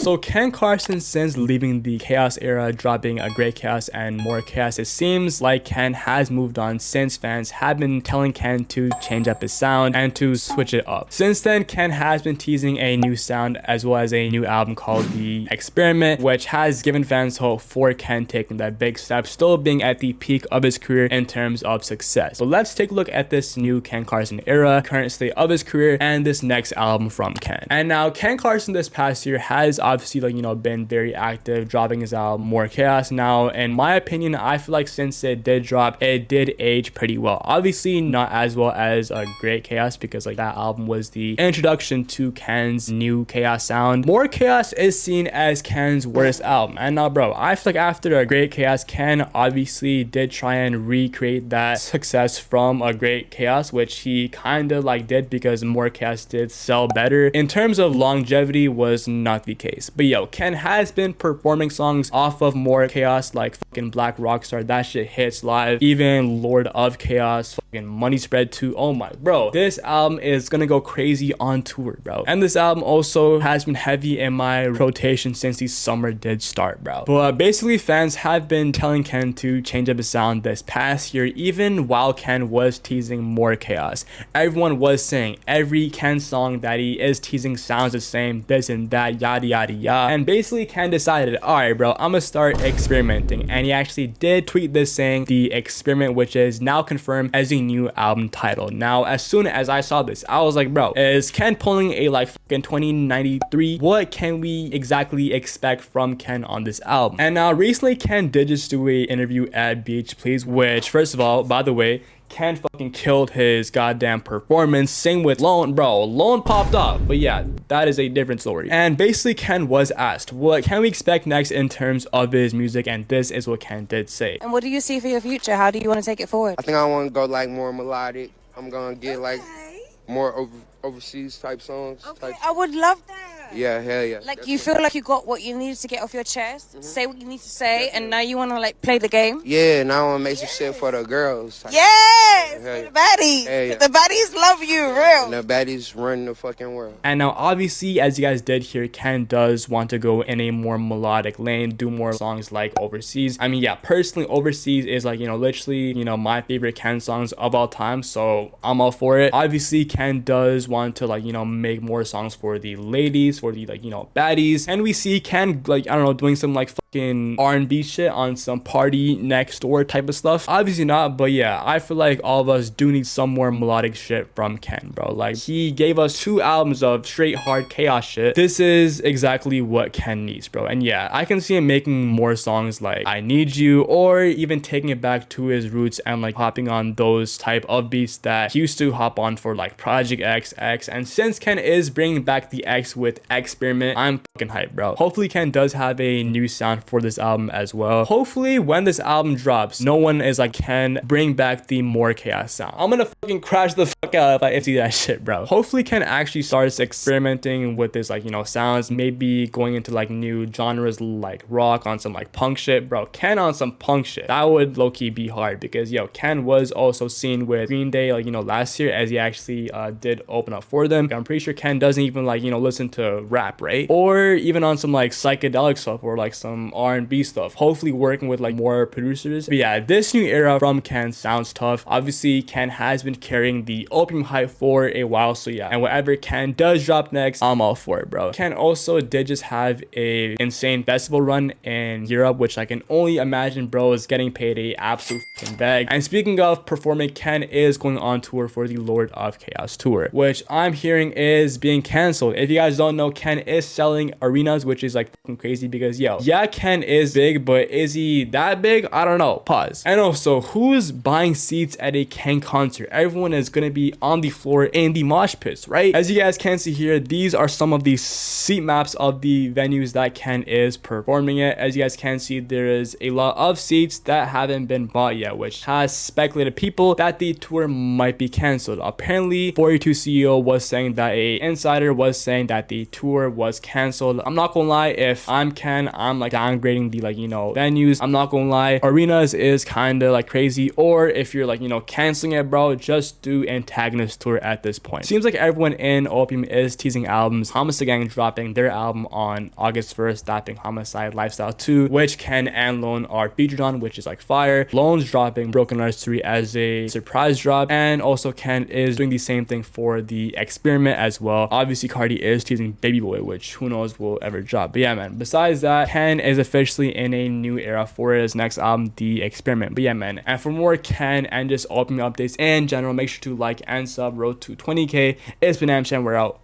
Also, Ken Carson, since leaving the Chaos era, dropping a Great Chaos and More Chaos, it seems like Ken has moved on since fans have been telling Ken to change up his sound and to switch it up. Since then, Ken has been teasing a new sound as well as a new album called the Expirement, which has given fans hope for Ken taking that big step, still being at the peak of his career in terms of success. So let's take a look at this new Ken Carson era, current state of his career, and this next album from Ken. And now Ken Carson this past year has obviously been very active, dropping his album More Chaos. Now in my opinion, I feel like since it did drop, it did age pretty well. Obviously not as well as a Great Chaos, because that album was the introduction to Ken's new Chaos sound. More Chaos is seen as Ken's worst album, and now bro, I feel like after a Great Chaos, Ken obviously did try and recreate that success from a Great Chaos, which he kind of did, because More Chaos did sell better. In terms of longevity, was not the case. But yo, Ken has been performing songs off of More Chaos like fucking Black Rockstar, that shit hits live. Even Lord of Chaos, fucking Money Spread 2. Oh my bro, this album is gonna go crazy on tour, bro. And this album also has been heavy in my rotation since the summer did start, bro. But basically fans have been telling Ken to change up his sound this past year, even while Ken was teasing More Chaos. Everyone was saying every Ken song that he is teasing sounds the same, this and that, yada yada yada. And basically Ken decided, alright bro, I'm gonna start experimenting. And he actually did tweet this saying the Experiment, which is now confirmed as a new album title. Now as soon as I saw this, I was like, bro, is Ken pulling a fucking 2093? What can we exactly expect from Ken on this album? And now recently Ken did just do a interview at Beach Please, which first of all, by the way, Ken fucking killed his goddamn performance. Same with Lone, bro. Lone popped off, but yeah, that is a different story. And basically Ken was asked, what can we expect next in terms of his music? And this is what Ken did say. And what do you see for your future? How do you want to take it forward? I think I want to go more melodic. I'm gonna get more overseas type songs. Okay, I would love that. Yeah, hell yeah. You feel like you got what you needed to get off your chest, say what you need to say, and now you want to play the game? Yeah, now I want to make some shit for the girls. Yes, for the baddies. Yeah. The baddies love you, real. And the baddies run the fucking world. And now obviously, as you guys did hear, Ken does want to go in a more melodic lane, do more songs like Overseas. I mean, yeah, personally, Overseas is literally, my favorite Ken songs of all time, so I'm all for it. Obviously, Ken does want to make more songs for the ladies, for the baddies, and we see Ken I don't know, doing some fucking R&B shit on some Party Next Door type of stuff. Obviously not, but yeah, I feel like all of us do need some more melodic shit from Ken, bro. He gave us 2 albums of straight hard chaos shit. This is exactly what Ken needs, bro. And yeah, I can see him making more songs like I Need You, or even taking it back to his roots and hopping on those type of beats that he used to hop on for Project XX. And since Ken is bringing back the X with Experiment, I'm fucking hyped, bro. Hopefully Ken does have a new sound for this album as well. Hopefully when this album drops, no one is Ken, bring back the More Chaos sound. I'm gonna fucking crash the fuck out if I see that shit, bro. Hopefully Ken actually starts experimenting with this sounds, maybe going into new genres like rock, on some punk shit, bro. Ken on some punk shit, that would low-key be hard, because yo, Ken was also seen with Green Day last year, as he actually did open up for them. I'm pretty sure Ken doesn't even listen to rap, right? Or even on some psychedelic stuff, or some R&B stuff, hopefully working with more producers. But yeah, this new era from Ken sounds tough. Obviously Ken has been carrying the Opium hype for a while, so yeah, and whatever Ken does drop next, I'm all for it, bro. Ken also did just have a insane festival run in Europe, which I can only imagine, bro, is getting paid a absolute fucking bag. And speaking of performing, Ken is going on tour for the Lord of Chaos tour, which I'm hearing is being canceled. If you guys don't know, Ken is selling arenas, which is fucking crazy, because yo, yeah, Ken is big, but is he that big? I don't know. Pause. And also, who's buying seats at a Ken concert? Everyone is gonna be on the floor in the mosh pits, right? As you guys can see here, these are some of the seat maps of the venues that Ken is performing at. As you guys can see, there is a lot of seats that haven't been bought yet, which has speculated people that the tour might be canceled. Apparently 42 CEO was saying that a insider was saying that the tour was canceled. I'm not gonna lie, if I'm Ken, I'm like downgrading the like, you know, venues. I'm not gonna lie, arenas is kind of like crazy. Or if you're like, you know, canceling it, bro, just do Antagonist tour at this point. Seems like everyone in Opium is teasing albums. Homicide Gang dropping their album on August 1st, that being Homicide Lifestyle 2, which Ken and Lone are featured on, which is like fire. Lone's dropping Broken Artistry as a surprise drop, and also Ken is doing the same thing for the Expirement as well. Obviously Cardi is teasing Baby Boy, which who knows will ever drop. But yeah, man, besides that, Ken is officially in a new era for his next album, The Expirement. But yeah, man, and for more Ken and just Opium updates in general, make sure to like and sub. Road to 20k. It's been Amchan, we're out.